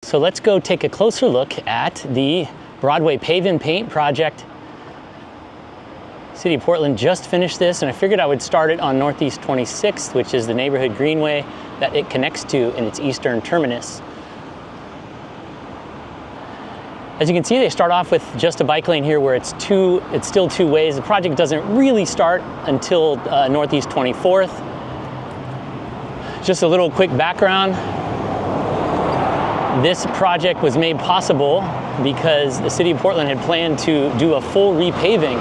So let's go take a closer look at the Broadway Pave and Paint project. City of Portland just finished this, and I figured I would start it on Northeast 26th, which is the neighborhood greenway that it connects to in its eastern terminus. As you can see, they start off with just a bike lane here where it's still two ways. The project doesn't really start until Northeast 24th. Just a little quick background. This project was made possible because the City of Portland had planned to do a full repaving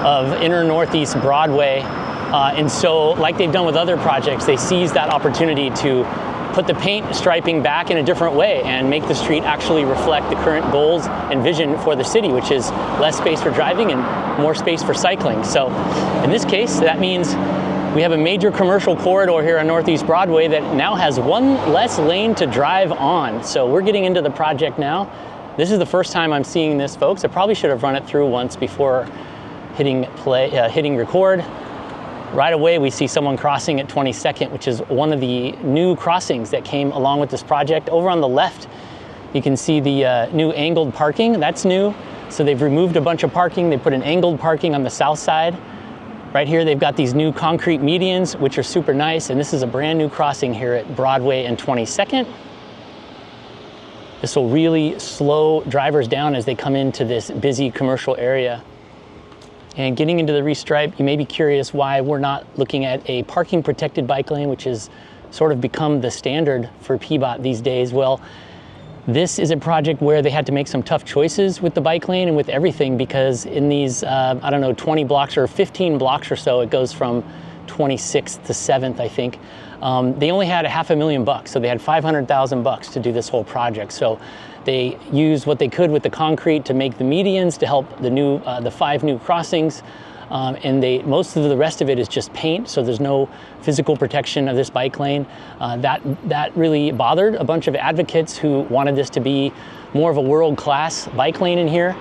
of inner Northeast Broadway. And so, like they've done with other projects, they seized that opportunity to put the paint striping back in a different way and make the street actually reflect the current goals and vision for the city, which is less space for driving and more space for cycling. So in this case, that means we have a major commercial corridor here on Northeast Broadway that now has one less lane to drive on. So we're getting into the project now. This is the first time I'm seeing this, folks. I probably should have run it through once before hitting record. Right away, we see someone crossing at 22nd, which is one of the new crossings that came along with this project. Over on the left, you can see the new angled parking. That's new. So they've removed a bunch of parking. They put an angled parking on the south side. Right here, they've got these new concrete medians, which are super nice. And this is a brand new crossing here at Broadway and 22nd. This will really slow drivers down as they come into this busy commercial area. And getting into the restripe, you may be curious why we're not looking at a parking protected bike lane, which has sort of become the standard for PBOT these days. Well, this is a project where they had to make some tough choices with the bike lane and with everything, because in these, 20 blocks or 15 blocks or so, it goes from 26th to 7th, I think. They only had $500,000, so they had $500,000 to do this whole project. So they used what they could with the concrete to make the medians to help the 5 new crossings, and most of the rest of it is just paint, so there's no physical protection of this bike lane. That really bothered a bunch of advocates who wanted this to be more of a world-class bike lane in here.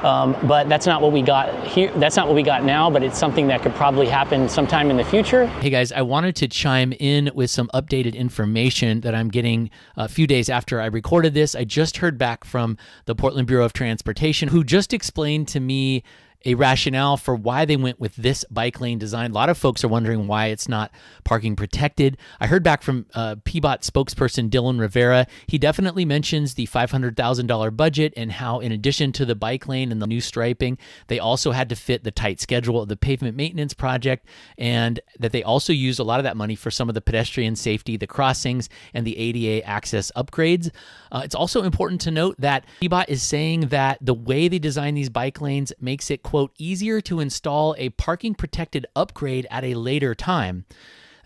But that's not what we got here. That's not what we got now, but it's something that could probably happen sometime in the future. Hey guys, I wanted to chime in with some updated information that I'm getting a few days after I recorded this. I just heard back from the Portland Bureau of Transportation, who just explained to me a rationale for why they went with this bike lane design. A lot of folks are wondering why it's not parking protected. I heard back from PBOT spokesperson Dylan Rivera. He definitely mentions the $500,000 budget and how, in addition to the bike lane and the new striping, they also had to fit the tight schedule of the pavement maintenance project, and that they also used a lot of that money for some of the pedestrian safety, the crossings, and the ADA access upgrades. It's also important to note that PBOT is saying that the way they design these bike lanes makes it, quote, easier to install a parking protected upgrade at a later time.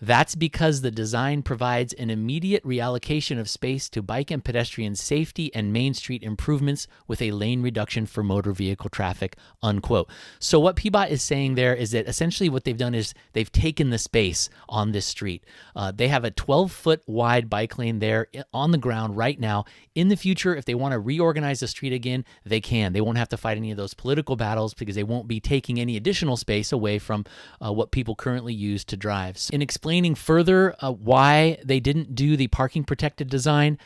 That's because the design provides an immediate reallocation of space to bike and pedestrian safety and Main Street improvements with a lane reduction for motor vehicle traffic, unquote. So what PBOT is saying there is that essentially what they've done is they've taken the space on this street. They have a 12-foot wide bike lane there on the ground right now. In the future, if they want to reorganize the street again, they can. They won't have to fight any of those political battles because they won't be taking any additional space away from what people currently use to drive. So in explaining further why they didn't do the parking protected design,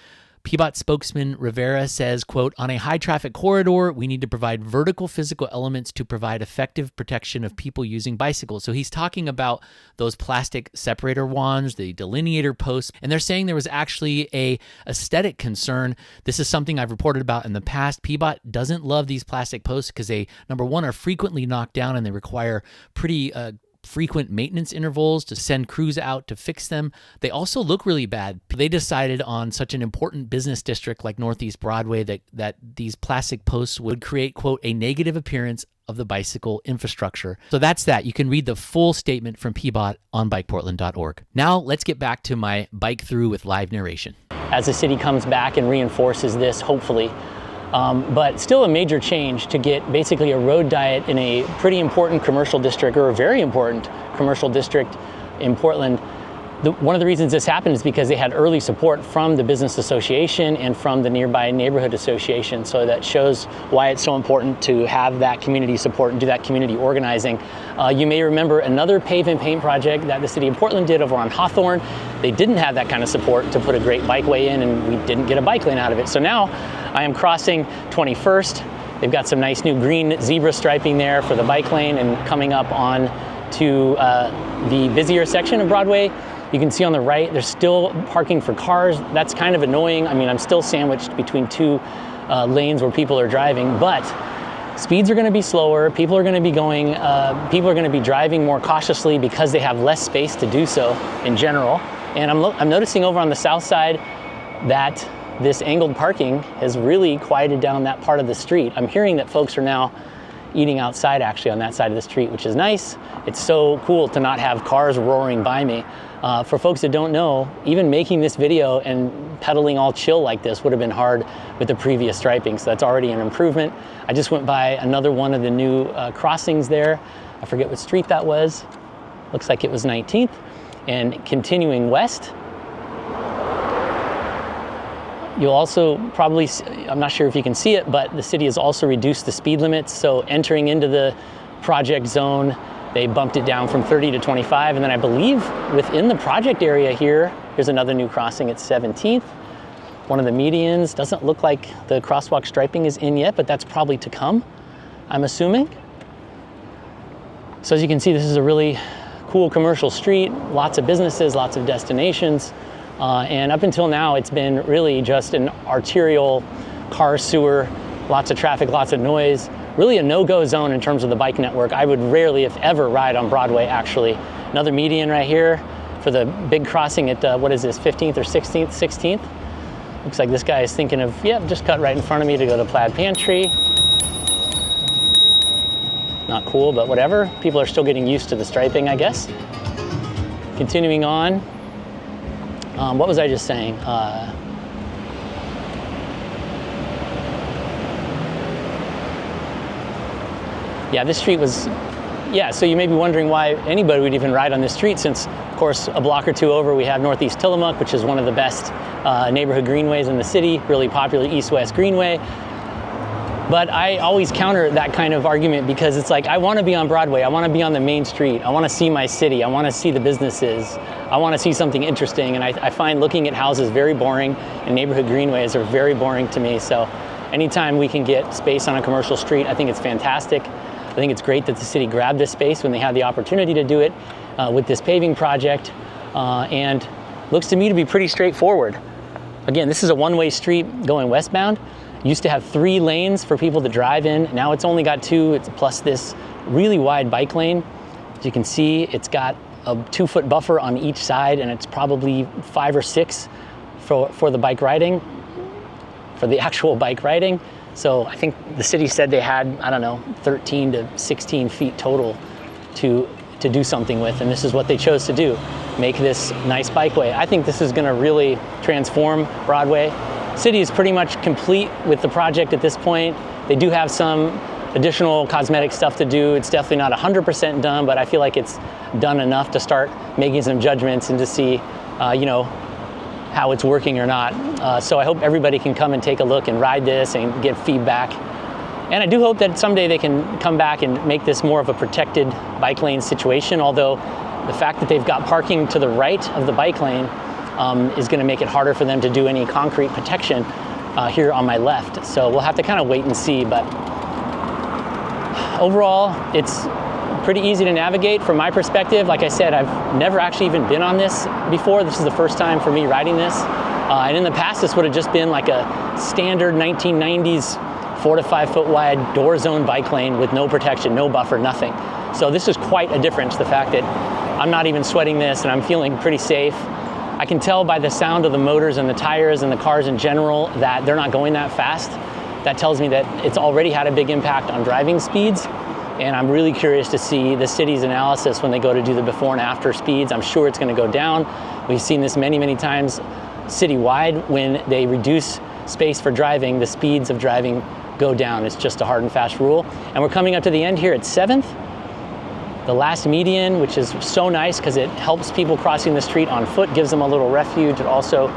PBOT spokesman Rivera says, quote, on a high traffic corridor, we need to provide vertical physical elements to provide effective protection of people using bicycles. So he's talking about those plastic separator wands, the delineator posts, and they're saying there was actually a aesthetic concern. This is something I've reported about in the past. PBOT doesn't love these plastic posts because they, number one, are frequently knocked down and they require pretty frequent maintenance intervals to send crews out to fix them. They also look really bad. They decided on such an important business district like Northeast Broadway that these plastic posts would create, quote, a negative appearance of the bicycle infrastructure. So that's that. You can read the full statement from PBOT on bikeportland.org. Now let's get back to my bike through with live narration. As the city comes back and reinforces this, hopefully, but still a major change to get basically a road diet in a pretty important commercial district, or a very important commercial district in Portland. One of the reasons this happened is because they had early support from the business association and from the nearby neighborhood association. So that shows why it's so important to have that community support and do that community organizing. You may remember another pave and paint project that the city of Portland did over on Hawthorne. They didn't have that kind of support to put a great bikeway in, and we didn't get a bike lane out of it. So now I am crossing 21st. They've got some nice new green zebra striping there for the bike lane, and coming up on to the busier section of Broadway. You can see on the right, there's still parking for cars. That's kind of annoying. I mean, I'm still sandwiched between two lanes where people are driving, but speeds are gonna be slower. People are gonna be driving more cautiously because they have less space to do so in general. And I'm noticing over on the south side that this angled parking has really quieted down that part of the street. I'm hearing that folks are now eating outside actually on that side of the street, which is nice. It's so cool to not have cars roaring by me. For folks that don't know, even making this video and pedaling all chill like this would have been hard with the previous striping, so that's already an improvement. I just went by another one of the new crossings there. I forget what street that was. Looks like it was 19th. And continuing west, you'll also probably, I'm not sure if you can see it, but the city has also reduced the speed limits. So entering into the project zone, they bumped it down from 30 to 25. And then I believe within the project area here, here's another new crossing at 17th. One of the medians. Doesn't look like the crosswalk striping is in yet, but that's probably to come, I'm assuming. So as you can see, this is a really cool commercial street, lots of businesses, lots of destinations. And up until now, it's been really just an arterial car sewer, lots of traffic, lots of noise, really a no-go zone in terms of the bike network. I would rarely, if ever, ride on Broadway, actually. Another median right here for the big crossing at, what is this, 15th or 16th? 16th. Looks like this guy is thinking of, yep, just cut right in front of me to go to Plaid Pantry. Not cool, but whatever. People are still getting used to the striping, I guess. Continuing on. What was I just saying? Yeah, this street was, yeah, so you may be wondering why anybody would even ride on this street, since, of course, a block or two over we have Northeast Tillamook, which is one of the best neighborhood greenways in the city, really popular east-west greenway. But I always counter that kind of argument because it's like, I want to be on Broadway, I want to be on the main street, I want to see my city, I want to see the businesses, I want to see something interesting, and I find looking at houses very boring, and neighborhood greenways are very boring to me. So anytime we can get space on a commercial street, I think it's fantastic. I think it's great that the city grabbed this space when they had the opportunity to do it with this paving project, and looks to me to be pretty straightforward. Again, this is a one-way street going westbound. Used to have 3 lanes for people to drive in. Now it's only got 2, it's plus this really wide bike lane. As you can see, it's got a 2-foot buffer on each side, and it's probably 5 or 6 for the bike riding, for the actual bike riding. So I think the city said they had, I don't know, 13 to 16 feet total to do something with, and this is what they chose to do, make this nice bikeway. I think this is gonna really transform Broadway. City is pretty much complete with the project at this point. They do have some additional cosmetic stuff to do. It's definitely not 100% done, but I feel like it's done enough to start making some judgments and to see, you know, how it's working or not. So I hope everybody can come and take a look and ride this and get feedback. And I do hope that someday they can come back and make this more of a protected bike lane situation, although the fact that they've got parking to the right of the bike lane is going to make it harder for them to do any concrete protection here on my left. So we'll have to kind of wait and see, but overall, it's pretty easy to navigate from my perspective. Like I said, I've never actually even been on this before. This is the first time for me riding this. And in the past, this would have just been like a standard 1990s 4 to 5 foot wide door zone bike lane with no protection, no buffer, nothing. So this is quite a difference, the fact that I'm not even sweating this and I'm feeling pretty safe. I can tell by the sound of the motors and the tires and the cars in general that they're not going that fast. That tells me that it's already had a big impact on driving speeds. And I'm really curious to see the city's analysis when they go to do the before and after speeds. I'm sure it's going to go down. We've seen this many, many times citywide. When they reduce space for driving, the speeds of driving go down. It's just a hard and fast rule. And we're coming up to the end here at 7th. the last median, which is so nice because it helps people crossing the street on foot, gives them a little refuge. It also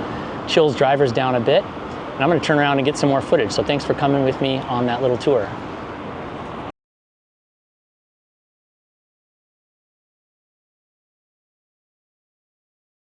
chills drivers down a bit. And I'm going to turn around and get some more footage. So thanks for coming with me on that little tour.